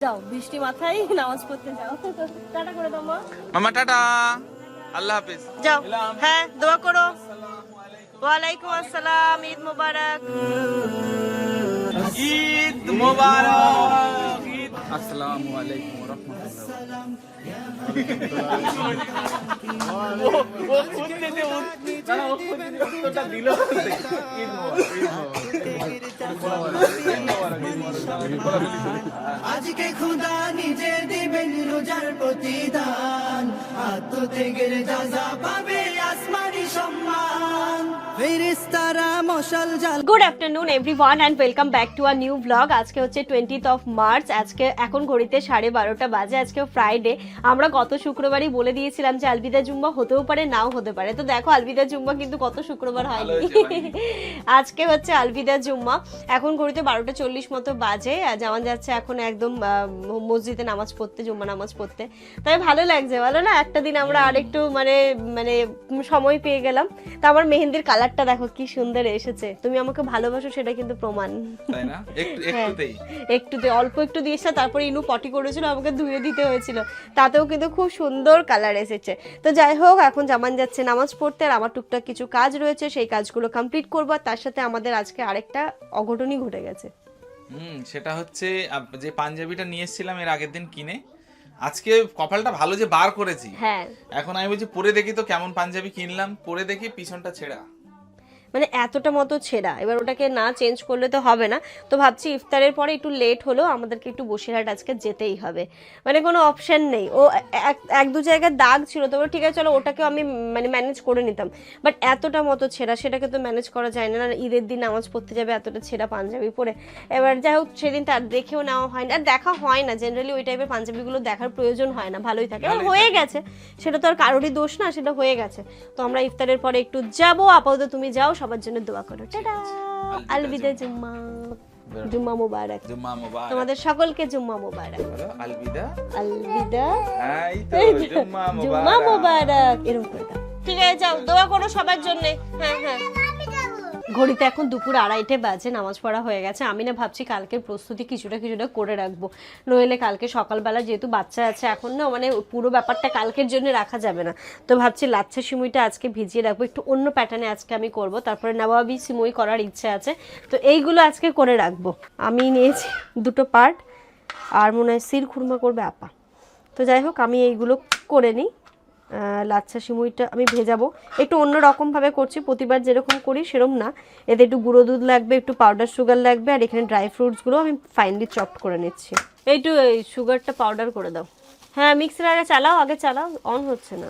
যাও বৃষ্টি মাথায় নামাজ পড়তে যাও। টাটা করে দাও মা। মামা টাটা, আল্লাহ হাফেজ। যাও, হ্যাঁ দোয়া করো। ওয়ালাইকুম আসসালাম, ঈদ মোবারক। ঈদ মোবারক। ঈদ আসসালামু আলাইকুম ওয়া রাহমাতুল্লাহ। আজকে খোদা নিজে দিবেন রোজার প্রতিদান, আত্মত্যাগের যাজা পাবে আসমানি সম্মান, ফেরেশতারা মশাল জাল। Good afternoon everyone and welcome back to a new blog. আজকে হচ্ছে 20th of মার্চ। আজকে এখন ঘড়িতে 12:30 বাজে। আজকে ফ্রাইডে। আমরা গত শুক্রবারই বলে দিয়েছিলাম যে আলবিদা জুম্মা হতেও পারে নাও হতে পারে। তো দেখো আলবিদা জুম্মা কিন্তু গত শুক্রবার হয়নি, আজকে হচ্ছে আলবিদা জুম্মা। এখন ঘড়িতে 12:40 মতো বাজে। জামান যাচ্ছে এখন একদম মসজিদে নামাজ পড়তে, জুম্মা নামাজ পড়তে। তাই ভালো লাগছে, ভালো না? একটা দিন আমরা আরেকটু মানে মানে সময় পেয়ে গেলাম। তো আমার মেহেন্দির কালারটা দেখো কি সুন্দর এসেছে। তুমি আমাকে ভালোবাসো সেটা কিন্তু প্রমাণ, তাই না? একটুতেই একটুতে অল্প একটু দিয়েছে, তারপরে ইনু পটি করেছিল, আমাকে ধুয়ে দিতে হয়েছিল, তাতেও কিন্তু খুব সুন্দর কালার এসেছে। তো যাই হোক, এখন জামান যাচ্ছে নামাজ পড়তে, আর আমার টুকটাক কিছু কাজ রয়েছে, সেই কাজগুলো কমপ্লিট করবো। আর তার সাথে আমাদের আজকে আরেকটা অঘটনই ঘটে গেছে। সেটা হচ্ছে যে পাঞ্জাবিটা নিয়ে এসেছিলাম এর আগের দিন কিনে, আজকে কপালটা ভালো যে বার করেছি। হ্যাঁ, এখন আমি বলছি পরে দেখি তো কেমন পাঞ্জাবি কিনলাম, পরে দেখি পিছনটা ছেঁড়া, মানে এতটা মতো ছেঁড়া। এবার ওটাকে না চেঞ্জ করলে তো হবে না। তো ভাবছি ইফতারের পরে একটু লেট হলো, আমাদেরকে একটু বসিরহাট আজকে যেতেই হবে, মানে কোনো অপশন নেই। ও এক দু জায়গায় দাগ ছিল, তো ঠিক আছে চলো ওটাকেও আমি মানে ম্যানেজ করে নিতাম, বাট এতটা মতো ছেঁড়া সেটাকে তো ম্যানেজ করা যায় না। ঈদের দিন নামাজ পড়তে যাবে এতটা ছেঁড়া পাঞ্জাবি পরে। এবার যাই হোক, সেদিন তার দেখেও নেওয়া হয় না, আর দেখা হয় না জেনারেলি। ওই টাইপের পাঞ্জাবিগুলো দেখার প্রয়োজন হয় না, ভালোই থাকে। এবার হয়ে গেছে, সেটা তো আর কারোরই দোষ না, সেটা হয়ে গেছে। তো আমরা ইফতারের পরে একটু যাবো। আপাতত তুমি যাও, সবার জন্য দোয়া করো। টাটা, আলবিদা জুম্মা, জুম্মা মুবারক। জুম্মা মুবারক। তোমাদের সকলকে জুম্মা মুবারক। আলবিদা, আলবিদা, এই তো জুম্মা জুম্মা মুবারক। মুবারক। এরকম করে দাও, ঠিক আছে? যাও দোয়া করো সবার জন্য। হ্যাঁ হ্যাঁ। ঘড়িতে এখন দুপুর 2:30 বাজে, নামাজ পড়া হয়ে গেছে। আমি না ভাবছি কালকের প্রস্তুতি কিছুটা করে রাখবো, নইলে কালকে সকালবেলা যেহেতু বাচ্চা আছে এখন না, মানে পুরো ব্যাপারটা কালকের জন্য রাখা যাবে না। তো ভাবছি লাচ্ছা সিমুইটা আজকে ভিজিয়ে রাখবো, একটু অন্য প্যাটার্নে আজকে আমি করব। তারপরে নবাবি সিমুই করার ইচ্ছে আছে, তো এইগুলো আজকে করে রাখবো। আমি নিয়েছি 2টো পার্ট, আর মনে হয় সির খুরমা করবে আপা। তো যাই হোক, আমি এইগুলো করে নিই। লাচ্ছা সিমুইটা আমি ভেজাবো, একটু অন্য রকমভাবে করছি, প্রতিবার যেরকম করি সেরকম না। এতে একটু গুঁড়ো দুধ লাগবে, একটু পাউডার সুগার লাগবে, আর এখানে ড্রাই ফ্রুটসগুলো আমি ফাইনলি চপড করে নিচ্ছি। একটু এই সুগারটা পাউডার করে দাও। হ্যাঁ মিক্সার আগে চালাও, আগে চালাও, অন হচ্ছে না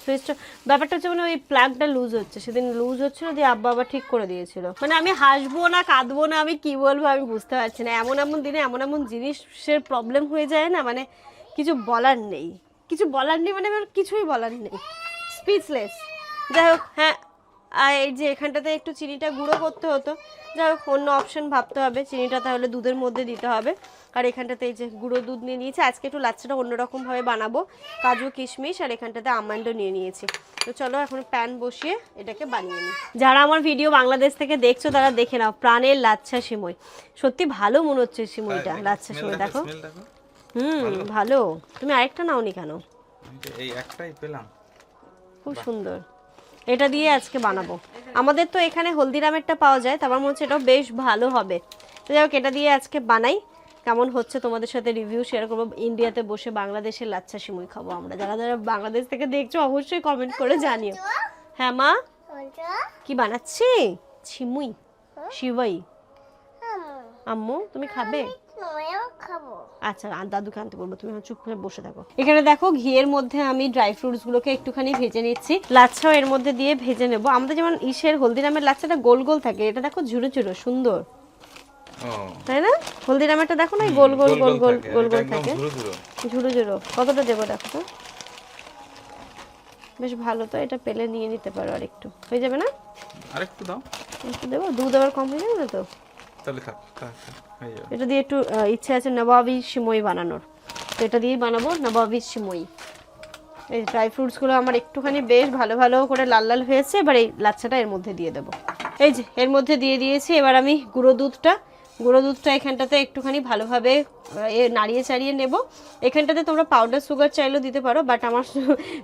সুইচটা। ব্যাপারটা হচ্ছে মানে ওই প্লাগটা লুজ হচ্ছে, সেদিন লুজ হচ্ছিল, দিয়ে আব্বা আবার ঠিক করে দিয়েছিল। মানে আমি হাসবো না কাঁদবো না, আমি কি বলবো আমি বুঝতে পারছি না। এমন এমন দিনে এমন এমন জিনিসের প্রবলেম হয়ে যায় না, মানে কিছু বলার নেই, কিছু বলার নেই, মানে আমার কিছুই বলার নেই, স্পিচলেস। যাই হোক, হ্যাঁ এই যে এখানটাতে একটু চিনিটা গুঁড়ো করতে হতো, যাই হোক অন্য অপশন ভাবতে হবে। চিনিটা তাহলে দুধের মধ্যে দিতে হবে, আর এখানটাতে এই যে গুঁড়ো দুধ নিয়ে নিয়েছি। আজকে একটু লাচ্ছাটা অন্যরকমভাবে বানাবো, কাজু কিশমিশ আর এখানটাতে আমন্ডও নিয়ে নিয়েছি। তো চলো এখন প্যান বসিয়ে এটাকে বানিয়ে নিই। যারা আমার ভিডিও বাংলাদেশ থেকে দেখছো তারা দেখে নাও, প্রাণের লাচ্ছা সিমই। সত্যি ভালো মনে হচ্ছে সিমইটা, লাচ্ছা সিমই দেখো। ভালো। তুমি আরেকটা নাওনি কেন? এই একটাই পেলাম, খুব সুন্দর। এটা দিয়ে আজকে বানাবো। আমাদের তো এখানে হলদিরামেরটা পাওয়া যায়, তো আমার মনে হচ্ছে এটাও বেশ ভালো হবে। তো যাই হোক, এটা দিয়ে আজকে বানাই। কেমন হচ্ছে তোমাদের সাথে রিভিউ শেয়ার করবো। ইন্ডিয়াতে বসে বাংলাদেশের লাচ্ছা সিমুই খাবো আমরা। যারা যারা বাংলাদেশ থেকে দেখছো অবশ্যই কমেন্ট করে জানিও। হ্যাঁ মা, কি বানাচ্ছি? সিমুই, শিবাই। আম্মু তুমি খাবে? আচ্ছা, দাদুকে আনতে বলবো, তুমি চুপ করে বসে থাকো। এখানে দেখো ঘিয়ের মধ্যে আমি ড্রাই ফ্রুটস গুলোকে একটুখানি ভেজে নিচ্ছি। লাচ্ছাও এর মধ্যে দিয়ে ভেজে নেবো। আমাদের যেমন ইসের হলদিরামের লাচ্ছাটা গোল গোল থাকে, এটা দেখো ঝুরো ঝুরো সুন্দর, তাই না? হলদিরামেরটা দেখো না গোল গোল গোল গোল গোল গোল থাকে, ঝুরো ঝুরো। কতটা দেবো দেখো তো, বেশ ভালো। তো এটা পেলে নিয়ে নিতে পারো, আর একটু হয়ে যাবে না? আরেকটু দাও, একটু দেবো, দুধ আবার কম হয়ে যাবে না তো? তাহলে থাক থাক, হয়ে যাবে। এটা দিয়ে একটু ইচ্ছে আছে নবাবি সিমই বানানোর, তো এটা দিয়েই বানাবো নবাবি সিমই। এই ড্রাই ফ্রুটসগুলো আমার একটুখানি বেশ ভালো ভালো করে লাল লাল হয়েছে। এবার এই লাচ্ছাটা এর মধ্যে দিয়ে দেবো। এই যে এর মধ্যে দিয়ে দিয়েছি। এবার আমি গুঁড়ো দুধটা গুঁড়ো দুধটা এখানটাতে একটুখানি ভালোভাবে নাড়িয়ে চাড়িয়ে নেব। এখানটাতে তোমরা পাউডার সুগার চাইলেও দিতে পারো, বাট আমার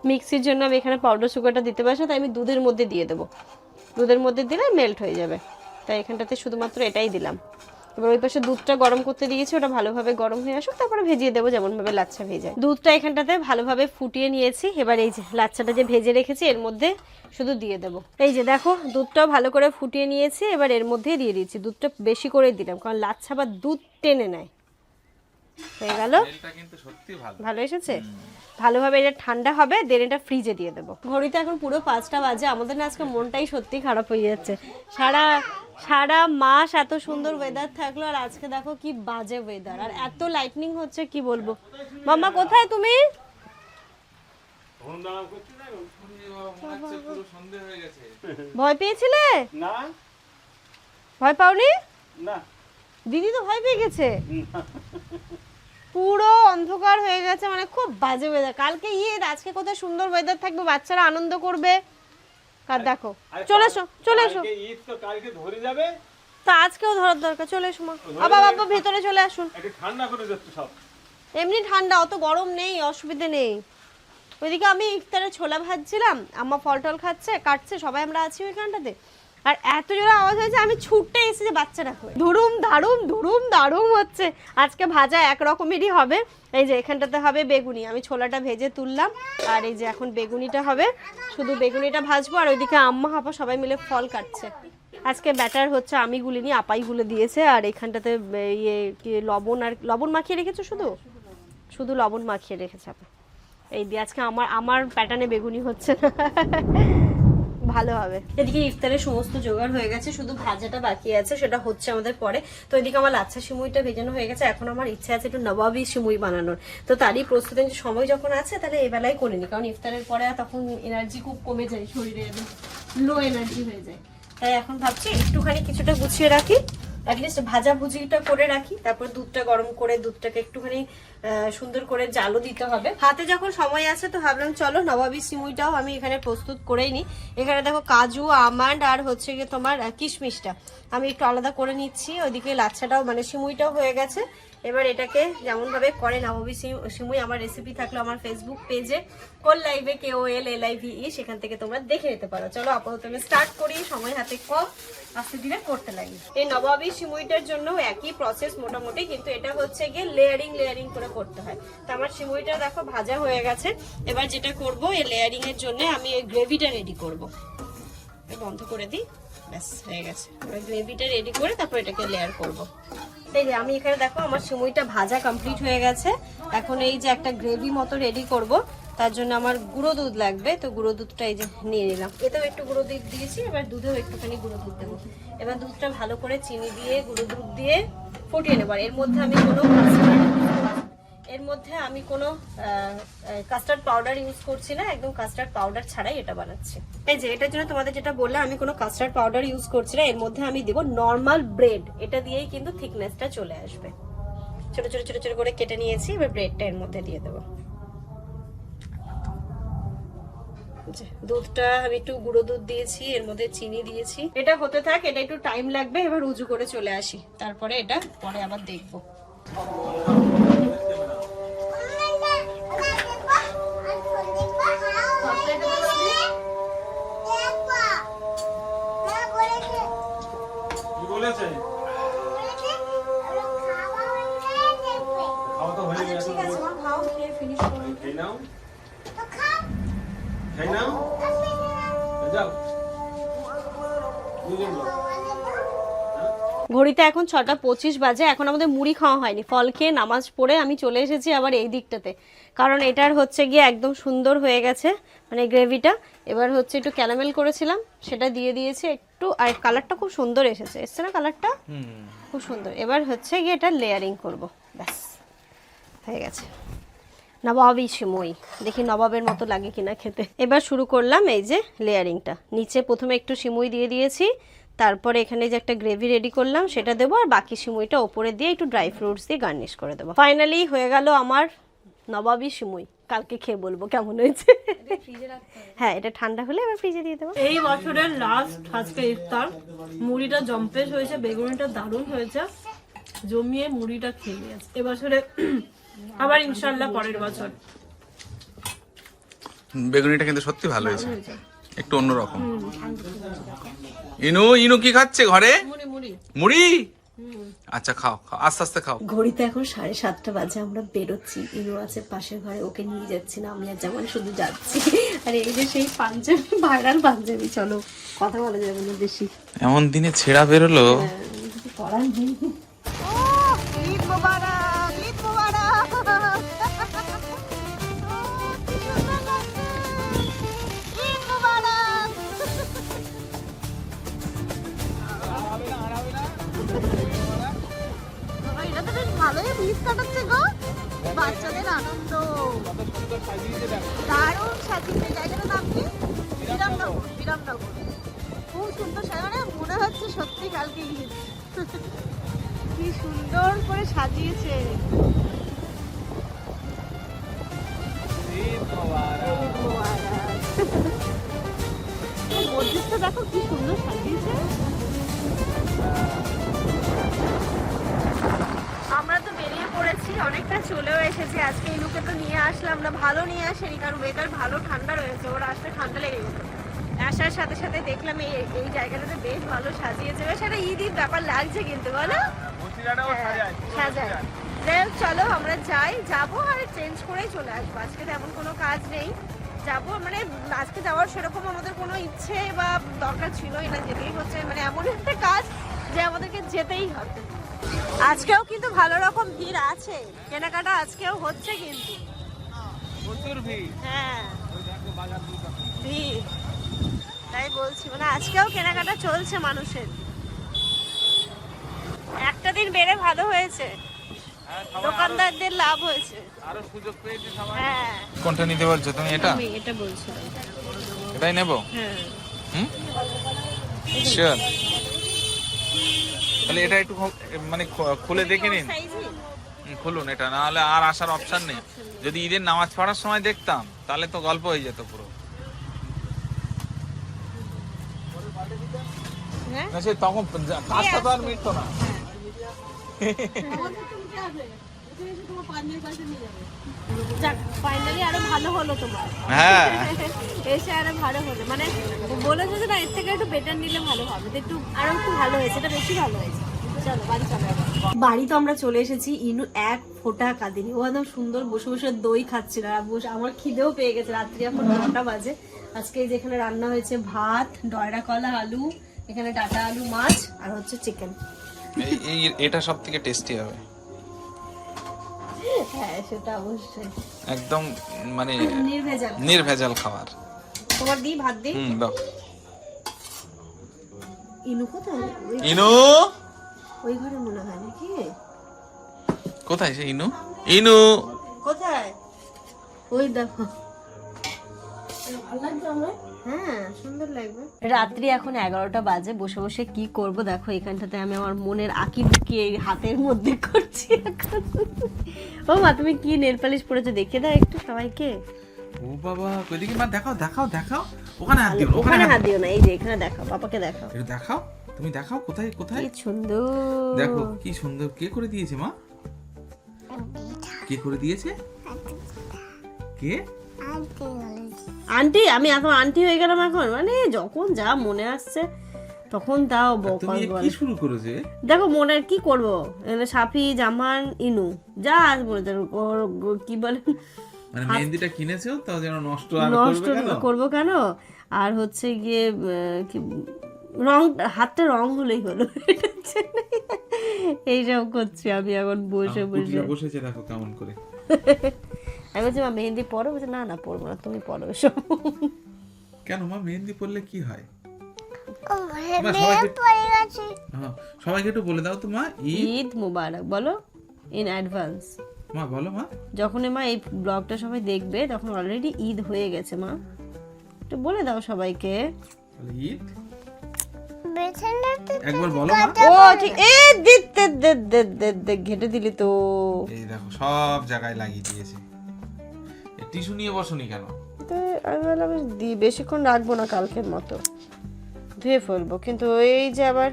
মিক্সির জন্য আমি এখানে পাউডার সুগারটা দিতে পারছি, তাই আমি দুধের মধ্যে দিয়ে দেবো। দুধের মধ্যে দিলে মেল্ট হয়ে যাবে, তাই এখানটাতে শুধুমাত্র এটাই দিলাম। এবার ওই পাশে দুধটা গরম করতে দিয়েছি, ওটা ভালোভাবে গরম হয়ে আসুক, তারপরে ভেজিয়ে দেবো যেমনভাবে লাচ্ছা ভেজায়। দুধটা এখানটাতে ভালোভাবে ফুটিয়ে নিয়েছি। এবার এই যে লাচ্ছাটা যে ভেজে রেখেছি এর মধ্যে শুধু দিয়ে দেবো। এই যে দেখো দুধটাও ভালো করে ফুটিয়ে নিয়েছি, এবার এর মধ্যেই দিয়ে দিয়েছি। দুধটা বেশি করে দিলাম, কারণ লাচ্ছা বা দুধ টেনে নেয়। হয়ে গেল, এটা কিন্তু সত্যি ভালো ভালো এসেছে। ভালোভাবে এটা ঠান্ডা হবে, দেন এটা ফ্রিজে দিয়ে দেবো। ঘড়িতে এখন পুরো 5টা বাজে। আমাদের না আজকে মনটাই সত্যি খারাপ হয়ে যাচ্ছে। সারা মাস এত সুন্দর ওয়েদার থাকলো, আর আজকে দেখো কি বাজে ওয়েদার, আর এত লাইটনিং হচ্ছে কি বলবো। মাম্মা কোথায় তুমি? ভয় পেয়েছিলে? না, ভয় পাওনি? না, দিদি তো ভয় পেয়ে গেছে। পুরো অন্ধকার হয়ে গেছে, মানে খুব বাজে ওয়েদার। কালকে ঈদ, আজকে কত সুন্দর ওয়েদার থাকবে, বাচ্চারা আনন্দ করবে। আর দেখো, চলে এসো চলে এসো। কালকে ঈদ তো, কালকে ধরে যাবে তো আজকেও ধরার দরকার, চলে এসো মা। বাবা ভেতরে চলে আসুন। একটু ঠান্ডা করে যাচ্ছে সব। এমনি ঠান্ডা, অত গরম নেই, অসুবিধে নেই। ওইদিকে আমি ইফতারে ছোলা ভাজছিলাম, আম্মা ফল টল কাটছে, সবাই আমরা আছি ওইখানটাতে। আর এত জোরে আওয়াজ হয়েছে, আমি ছুটতে এসেছি বাচ্চারা হয়ে, ধুরুম দারুম হচ্ছে। আজকে ভাজা এক রকমেরই হবে। এই যে এখানটাতে হবে বেগুনি, আমি ছোলাটা ভেজে তুললাম, আর এই যে এখন বেগুনিটা হবে। শুধু বেগুনিটা ভাজবো, আর ওইদিকে আম্মা হাপা সবাই মিলে ফল কাটছে। আজকে ব্যাটার হচ্ছে আমি গুলিনি, আপাই গুলে দিয়েছে। আর এখানটাতে ইয়ে কি লবণ মাখিয়ে রেখেছো, শুধু লবণ মাখিয়ে রেখেছে আপা। এই দিয়ে আজকে আমার প্যাটার্নে বেগুনি হচ্ছে না, ভালো হবে। এদিকে ইফতারের সমস্ত জোগাড় হয়ে গেছে, শুধু ভাজাটা বাকি আছে, সেটা হচ্ছে আমাদের পরে। তো এদিকে আমার লাচ্ছা সিমুইটা ভেজানো হয়ে গেছে। এখন আমার ইচ্ছা আছে একটু নবাবি সিমুই বানানোর। তো তারই প্রস্তুতি সময় যখন আছে তাহলে এই বেলায় করিনি, কারণ ইফতারের পরে তখন এনার্জি খুব কমে যায়, শরীরে লো এনার্জি হয়ে যায়। তাই এখন ভাবছি একটুখানি কিছুটা গুছিয়ে রাখি, অ্যাটলিস্ট ভাজা ভুজিটা করে রাখি, তারপর দুধটা গরম করে দুধটাকে একটুখানি সুন্দর করে জালও দিতে হবে। হাতে যখন সময় আছে তো ভাবলাম চলো নবাবী সিমুইটাও আমি এখানে প্রস্তুত করেই নিই। এখানে দেখো কাজু, আমন্ড আর হচ্ছে গিয়ে তোমার কিশমিশটা আমি একটু আলাদা করে নিচ্ছি। ওইদিকে লাচ্ছাটাও মানে সিমুইটাও হয়ে গেছে। এবার এটাকে যেমনভাবে করে নবাবী সিমুই, আমার রেসিপি থাকলো আমার ফেসবুক পেজে কোল লাইভে KOLLIVE, সেখান থেকে তোমরা দেখে নিতে পারো। চলো আপাতত আমি স্টার্ট করি, সময় হাতে কম, আস্তে ধীরে করতে লাগি। এই নবাবী সিমুইটার জন্য একই প্রসেস মোটামুটি, কিন্তু এটা হচ্ছে গিয়ে লেয়ারিং করে করতে হয়। তো আমার সিমুইটা দেখো ভাজা হয়ে গেছে। এবার যেটা করব, এই লেয়ারিং এর জন্য আমি এই গ্রেভিটা রেডি করব। বন্ধ করে দিই, ব্যাস হয়ে গেছে। এবার গ্রেভিটা রেডি করে তারপর এটাকে লেয়ার করব। এই যে আমি এখানে দেখো আমার সিমুইটা ভাজা কমপ্লিট হয়ে গেছে। এখন এই যে একটা গ্রেভি মতো রেডি করব, তার জন্য আমার গুঁড়ো দুধ লাগবে। তো গুঁড়ো দুধটা এই যে নিয়ে নিলাম, এতেও একটু গুঁড়ো দুধ দিয়েছি, এবার দুধেও একটুখানি গুঁড়ো দুধ দেবো। এবার দুধটা ভালো করে চিনি দিয়ে গুঁড়ো দুধ দিয়ে ফুটিয়ে নেব। এর মধ্যে আমি কোনো কাস্টার্ড পাউডার ইউজ করছি না, একদম কাস্টার্ড পাউডার ছাড়াই এটা বানাচ্ছি। এই যে এটার জন্য তোমাদের যেটা বললাম, আমি কোনো কাস্টার্ড পাউডার ইউজ করছি না। এর মধ্যে আমি দেবো নর্মাল ব্রেড, এটা দিয়েই কিন্তু থিকনেসটা চলে আসবে। ছোট ছোট করে কেটে নিয়েছি, এবার ব্রেডটা এর মধ্যে দিয়ে দেবো। দুধটা আমি একটু গুঁড়ো দুধ দিয়েছি, এর মধ্যে চিনি দিয়েছি। এটা হতে থাক, এটা একটু টাইম লাগবে। এবার উজু করে চলে আসি, তারপরে এটা পরে আবার দেখবো। ঘড়িতে এখন 6:25 বাজে। এখন আমাদের মুড়ি খাওয়া হয়নি, ফল খেয়ে নামাজ পড়ে আমি চলে এসেছি আবার এই দিকটাতে, কারণ এটার হচ্ছে গিয়ে একদম সুন্দর হয়ে গেছে মানে গ্রেভিটা। এবার হচ্ছে একটু ক্যারামেল করেছিলাম, সেটা দিয়ে দিয়েছি একটু, আর কালারটা খুব সুন্দর এসছে না, কালারটা খুব সুন্দর। এবার হচ্ছে গিয়ে এটা লেয়ারিং করব, ব্যাস হয়ে গেছে। নবাবী সিমুই, দেখি নবাবের মতো লাগে কিনা খেতে। এবার শুরু করলাম এই যে লেয়ারিংটা। নিচে প্রথমে একটু সিমুই দিয়ে দিয়েছি, তারপরে এখানে যে একটা গ্রেভি রেডি করলাম সেটা দেবো, আর বাকি সিমুইটা ওপরে দিয়ে একটু ড্রাই ফ্রুটস দিয়ে গার্নিশ করে দেবো। ফাইনালি হয়ে গেল আমার নবাবী সিমুই। কালকে খেয়ে বলবো কেমন হয়েছে। হ্যাঁ, এটা ঠান্ডা হলে এবার ফ্রিজে দিয়ে দেবো। এই বছরের লাস্ট আজকে ইফতার, মুড়িটা জম্পেশ হয়েছে, বেগুনিটা দারুণ হয়েছে। জমিয়ে মুড়িটা খেয়ে নিয়েছে এবছরে, আবার ইনশাল্লাহ পরের বছর। বেগুনিটা কিন্তু সত্যি ভালো হয়েছে, একটু অন্যরকম। ইনু ইনু কি খাচ্ছে ঘরে? মুড়ি মুড়ি মুড়ি। আচ্ছা খাও খাও, আস্তে আস্তে খাও। ঘড়িতে এখন 7:30 বাজে, আমরা বেরোচ্ছি। ইনু আছে পাশের ঘরে, ওকে নিয়ে যাচ্ছি না, আমি আর যেমন শুধু যাচ্ছি। আর এই যে সেই পাঞ্জাবি, ভাইরাল পাঞ্জাবি, চলো কথা বলা যাবে না বেশি, এমন দিনে ছেঁড়া বেরোলো। কিছু করার নেই। ঈদ মোবারক, ঈদ মোবারক। ঈদ মোবারক। এটা তো বেশ ভালোই ঈদ কাটাচ্ছে গো, বাচ্চাদের আনন্দ। দারুণ সাজিয়েছে। জায়গাটার নাম কি? বিরামনগর। বিরামনগর খুব সুন্দর সাজানো, মনে হচ্ছে সত্যি কালকে ঈদ। কি সুন্দর করে সাজিয়েছে। মসজিদটা দেখো কি সুন্দর সাজিয়েছে। আমরা তো বেরিয়ে পড়েছি, অনেকটা চলেও এসেছি। আজকে ইনুকে তো নিয়ে আসলাম না, ভালো নিয়ে আসেনি, কারণ ওয়েদার ভালো ঠান্ডা রয়েছে, ওরা আসলে ঠান্ডা লেগে গেছে। আসার সাথে সাথে দেখলাম এই জায়গাটাতে বেশ ভালো সাজিয়েছে, বেশ একটা ঈদ ঈদ ব্যাপার লাগছে কিন্তু, বলো? সাজায়। যাই হোক, চলো আমরা যাবো আর চেঞ্জ করেই চলে আসবো। আজকে তেমন কোনো কাজ নেই, যাবো মানে আজকে যাওয়ার সেরকম আমাদের কোনো ইচ্ছে বা দরকার ছিলই না, যেতেই হচ্ছে, মানে এমন একটা কাজ যে আমাদেরকে যেতেই হবে। আজকেও কিন্তু ভালো রকম ভিড় আছে, কেনাকাটা আজকেও হচ্ছে কিন্তু প্রচুর ভিড়। হ্যাঁ ভিড়, তাই বলছি, মানে আজকেও কেনাকাটা চলছে মানুষের। একটা দিন বেড়ে ভালো হয়েছে, দোকানদারদের লাভ হয়েছে, আরো সুযোগ পেয়েছে সবাই। হ্যাঁ কোনটা নিতে বলছো তুমি? এটা আমি এটা বলছিলাম। এটাই নেব। হ্যাঁ শিওর? তাহলে এটা একটু মানে খুলে দেখে নিন। খুলুন এটা, না হলে আর আসার অপশন নেই। যদি ঈদের নামাজ পড়ার সময় দেখতাম তাহলে তো গল্প হয়ে যেত পুরো। না সে তখন কাজটা তো আর মিটতো না। ফাইনালি আরো ভালো হলো তোমার, হ্যাঁ এসে আরো ভালো হলো, মানে বলেছো যে না এর থেকে একটু বেটার নিলে ভালো হবে, তো একটু আরো একটু ভালো হয়েছে, এটা বেশি ভালো হয়েছে। চলো বাড়ি চলো। বাড়ি তো আমরা চলে এসেছি, ইনু এক ফোঁটা কাঁদেনি, ও একদম সুন্দর বসে বসে দই খাচ্ছিল। আর আমার খিদেও পেয়ে গেছে, রাত্রি এখন 9টা বাজে। আজকে যেখানে রান্না হয়েছে ভাত, ডয়রা কলা আলু, এখানে ডাটা আলু, মাছ, আর হচ্ছে চিকেন। এটা সব থেকে টেস্টি হবে। হ্যাঁ সেটা অবশ্যই, একদম মানে নির্ভেজাল নির্ভেজাল খাবার। তোমার দিই ভাত দিই। দাও। ইনু কোথায়? ইনু ওই ঘরে মনে হয় নাকি? কোথায় সে? ইনু ইনু কোথায়? ওই দেখো, হ্যাঁ সুন্দর লাগবে। রাত্রি এখন 11টা বাজে, বসে বসে কি করব দেখো, এখানটাতে আমি আমার মনের আঁকি বুকি এই হাতের মধ্যে করছি এখন। ও মা তুমি কি নেল পালিশ পরেছো দেখিয়ে দাও একটু সবাইকে। ও বাবা, কইদিকে মা দেখাও দেখাও দেখাও। ওখানে হাত দিও, ওখানে হাত দিও না, এই যে এখানে দেখাও, পাপাকে দেখাও। একটু দেখাও, তুমি দেখাও কোথায় কোথায়। কি সুন্দর দেখো কি সুন্দর। কে করে দিয়েছে মা? কে করে দিয়েছে? কে? আন্টি। আমি এখন আন্টি হয়ে গেলাম এখন, মানে যখন যা মনে আসছে তখন তাও তুমি কি শুরু করেছে? দেখো মনে কি করবো, এখানে সাফি, জামান, ইনু যা আসবো, কি বলে মানে মেহেন্দিটা কিনেছো তাও যেন নষ্ট আর করবো কেন, আর হচ্ছে গিয়ে কি রং, হাতটা রং হলেই হলো, এইসব করছি আমি এখন বসে বসে। বসেছে দেখো কেমন করে। আমি বলছি মা মেহেন্দি পরো, বলছে না না পরবো না, তুমি পরো এসব। কেন মা, মেহেন্দি পরলে কি হয়? সবাইকে একটু বলে দাও তো মা, ঈদ মুবারক বলো ইন অ্যাডভান্স। মা বলো মা। যখন মা এই ব্লগটা সবাই দেখবে তখন অলরেডি ঈদ হয়ে গেছে, মা একটু বলে দাও সবাইকে। ঈদ একবার বলো মা। ও ঠিক, এই দিতে দে দে দে দে ঘেটে দিলি তো। এই দেখো সব জায়গায় লাগিয়ে দিয়েছে। এই টিস্যু নিয়ে বসনি কেন? আমি বললাম বেশিক্ষণ রাখবো না, কালকের মতো ধুয়ে ফেলবো, কিন্তু এই যে আবার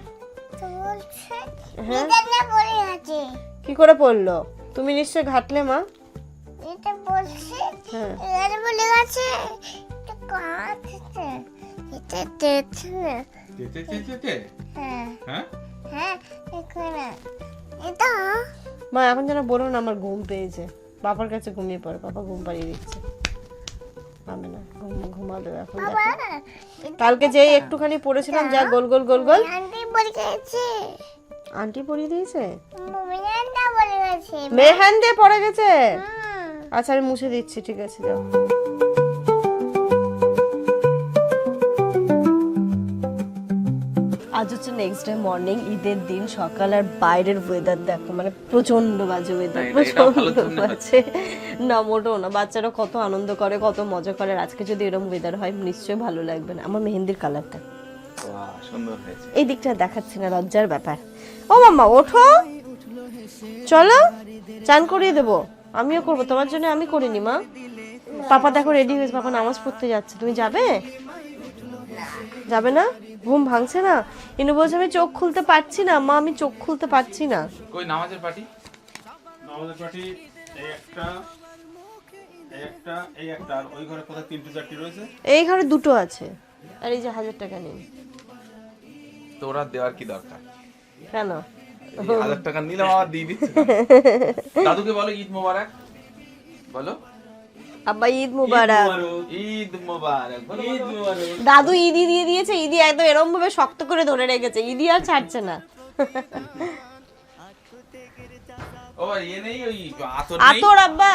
হ্যাঁ এটা না পড়ে আছে কি করে পড়লো? তুমি নিশ্চয় ঘাটলে মা। এটা বলছে হ্যাঁ এটা বলে গেছে এটা কাছে এটা দেখছে হ্যাঁ হ্যাঁ হ্যাঁ এখানে এটা মা এখন যেন বলো না আমার ঘুম পেয়েছে, বাবার কাছে ঘুমিয়ে পড়ে, বাবা ঘুম পাড়িয়ে দিচ্ছে। হবে না, ঘুমাবে এখন। দেখো বাবা কালকে যেই একটুখানি পড়েছিলাম যা গোল গোল গোল গোল, আন্টি বলে গেছে আন্টি পড়িয়ে দিয়েছে। মুমিয়ানটা বলে গেছে মেহান দিয়ে পড়ে গেছে। হুম আচ্ছা আমি মুছে দিচ্ছি, ঠিক আছে যাও। আজ হচ্ছে নেক্সট ডে মর্নিং, ঈদের দিন সকাল, আর বাইরের ওয়েদার দেখো, মানে প্রচন্ড বাজে ওয়েদার, না, এটা ভালো প্রচন্ড জন্য বাজে। না মোটেও না, বাচ্চারা কত আনন্দ করে, কত মজা করে। আর আজকে যদি এরকম ওয়েদার হয় নিশ্চয়ই ভালো লাগবে না। আমার মেহেন্দির কালারটা বাহ, সুন্দর হয়েছে। এই দিকটা দেখাচ্ছি না, লজ্জার ব্যাপার। ও মাম্মা ওঠো, চলো চান করিয়ে দেবো। আমিও করবো তোমার জন্য, আমি করিনি মা। পাপা দেখো রেডি হয়েছে, পাপা নামাজ পড়তে যাচ্ছে। তুমি যাবে? যাবে না? ঘুম ভাঙছে না? ইনু বলছে আমি চোখ খুলতে পারছি না মা, আমি চোখ খুলতে পারছি না। কই নামাজের পার্টি? আমাদের পার্টি এই একটা এই একটা আর ওই ঘরে কোথায় 3টি 4টি রয়েছে। এই ঘরে দুটো আছে, আর এই যে 1000 টাকা নিন। তোরা দেওয়ার কি দরকার? কেন? 1000 টাকা নিলাম আবার দিয়ে দিচ্ছি। দাদুকে বলো ঈদ মোবারক বলো। আব্বা ঈদ মুবারক। ঈদ মোবারক বলো, ঈদ মুবারক। দাদু ঈদি দিয়ে দিয়েছে, ঈদি একদম এরকম ভাবে শক্ত করে ধরে রেখেছে, ঈদি আর ছাড়ছে না। ও ইয়ে নেই, ওই আতর নেই? আতর আব্বা,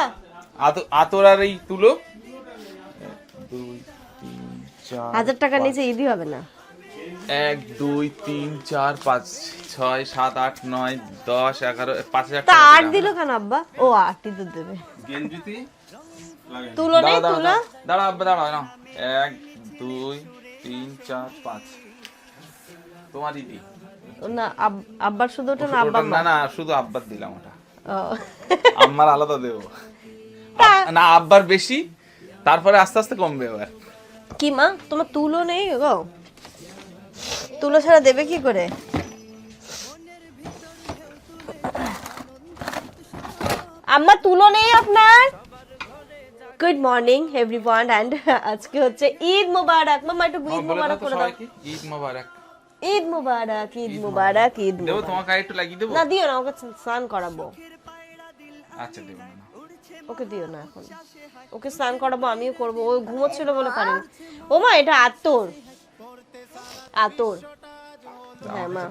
আতর আর এই তুলো। 1 2 3 4 1000 টাকা নিচে ঈদি হবে না। 1 2 3 4 5 6 7 8 9 10 11 5000 তা টাকা আট দিলাম। দিল কেন আব্বা? ও আটটি তো দেবে। গেঞ্জিতে লাগে তুলো নেই দাঁড়া, তুলো? দাঁড়া আব্বা দাঁড়া না। 1 2 3 4 5 তোমার দিদি। না আব্বার শুধু ওটা না, আব্বা না না শুধু আব্বার দিলাম ওটা, ও। আম্মার আলাদা দেবো না, আব্বার বেশি, তারপরে আস্তে আস্তে কমবে এবার। কি মা তোমার তুলো নেই গো? তুলো ছাড়া দেবে কি করে? আম্মা তুলো নেই আপনার? গুড মর্নিং এভরিওয়ান, এন্ড আজকে হচ্ছে ঈদ মোবারক। মামা একটু ঈদ বলে দাও মোবারক তো করে দাও। সবাইকে ঈদ মোবারক। ঈদ মোবারক, ঈদ মোবারক, ঈদ দেবো মোবারক। তোমাকে একটু লাগিয়ে দেবো? না দিও না, ওকে স্নান করাবো। আচ্ছা দেবো না। ওকে দিও না এখন, ওকে স্নান করাবো, আমিও করবো। ও ঘুমোচ্ছিল বলে পারিনি। ও মা এটা আতর, আতর। হ্যাঁ মা।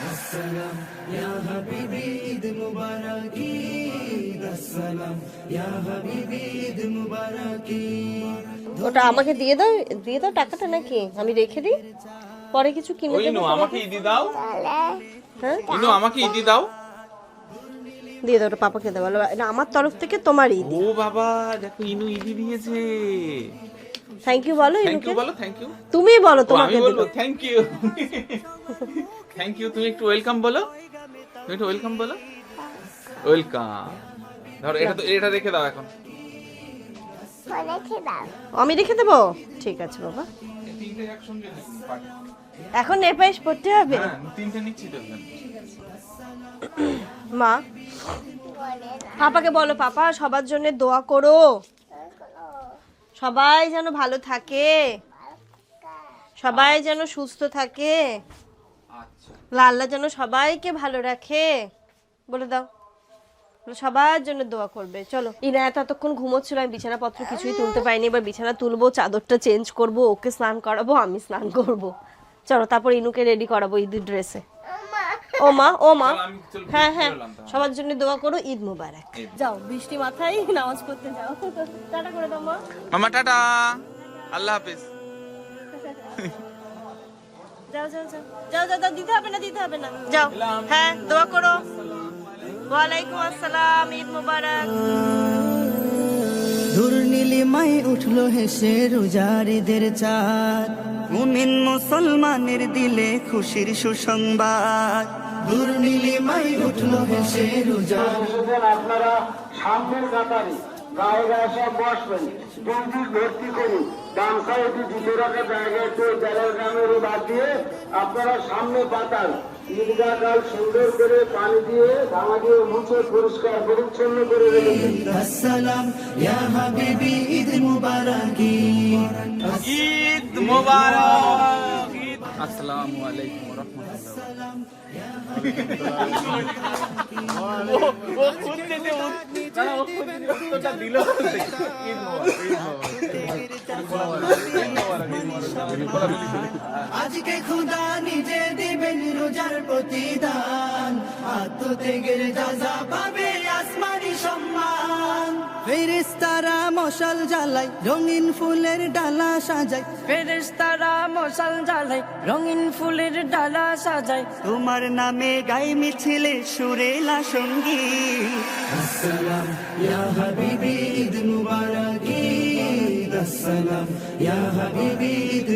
আসসালাম ইয়া হাবিবি ঈদ মুবারক, ঈদ আসসালাম ইয়া হাবিবি ঈদ মুবারক। ওটা আমাকে দিয়ে দাও, দিয়ে দাও টাকাটা, নাকি আমি রেখে দিই, পরে কিছু কিনে ওই দেবো নো আমাকে ইদি দাও, হ্যাঁ ইনু আমাকে ইদি দাও। দিয়ে দাও, ওটা পাপাকে দাও, বলো এটা আমার তরফ থেকে তোমার ঈদ। ও বাবা দেখো ইনু ইদি দিয়েছে। থ্যাংক ইউ বলো থ্যাংক ইউ ইনুকে। বলো, থ্যাংক ইউ। তুমি বলো আমি তোমাকে বলবো দিল। Thank you. থ্যাংক ইউ, তুমি একটু ওয়েলকাম বলো, তুমি একটু ওয়েলকাম বলো। ওয়েলকাম। ধরো এটা তো, এটা রেখে দাও এখন। রেখে দাও আমি রেখে দেবো, ঠিক আছে বাবা। এই তিনটে একসঙ্গে পার্টি। এখন নেপাইশ পড়তে হবে হ্যাঁ তিনটে নিচ্ছি তো। মা। পাপাকে বলো পাপা সবার জন্য দোয়া করো, সবাই যেন ভালো থাকে, সবাই যেন সুস্থ থাকে, আচ্ছা আল্লাহ যেন সবাইকে ভালো রাখে, বলে দাও। বলো সবার জন্য দোয়া করবে। চলো ইনায়াত এতক্ষণ ঘুমোচ্ছিল, আমি বিছানাপত্র কিছুই তুলতে পারিনি, এবার বিছানা তুলবো, চাদরটা চেঞ্জ করব, ওকে স্নান করাবো, আমি স্নান করব। চলো তারপর ইনুকে রেডি করাবো ঈদের ড্রেসে। ও মা, ও মা, চলো, আমি চলো, হ্যাঁ হ্যাঁ বেরোলাম তাহলে। সবার জন্য দোয়া করো, ঈদ মোবারক। ঈদ। যাও বৃষ্টি মাথায় নামাজ পড়তে যাও। টাটা করে দাও মা। মামা টাটা, আল্লাহ হাফেজ। যাও যাও যাও যাও যাও যাও, দিতে হবে না, দিতে হবে না, যাও। হ্যাঁ দোয়া করো। ওয়ালাইকুম আসসালাম, ঈদ মোবারক। ধুর নীলিমায় উঠলো হেসে রোজার ঈদের চাঁদ, মুমিন মুসলমানের দিলে খুশির সুসংবাদ। ধুর নীলিমায় উঠলো হেসে রোজার। আপনারা সামনের কাতারে গায়ে গায়ে সব বসবেন, দুই ভর্তি করুন, ডান সাইডে দ্বিতীয় রাখা জায়গা একটু জলের গ্রামের বাদ দিয়ে আপনারা সামনে পাতান, ঈদগাহকাল সুন্দর করে পানি দিয়ে ধামা দিয়ে মুছে পরিষ্কার পরিচ্ছন্ন করে রেখেছেন। আসসালাম ইয়া হাবিবি ঈদ মুবারক ঈদ মোবারক। ঈদ আসসালামু আলাইকুম ওয়া রাহমাতুল্লাহ। ও খুঁজতে দে, না ও খুঁজতে উত্তরটা দিল। ঈদ মোবারক। আজকে খোদা নিজে দিবেন রোজার প্রতিদান, আত্মত্যাগের যাজা পাবে আসমানি সম্মান। ফেরেশতারা মশাল জ্বালায়, রঙিন ফুলের ডালা সাজায়, ফেরেশতারা মশাল জ্বালায়, রঙিন ফুলের ডালা সাজায়, তোমার নামে গাই মিছিলে সুরেলা সঙ্গীত। আসসালাম ইয়া হাবিবি ঈদ মুবারক, আসসালাম ইয়া হাবিবি ঈদ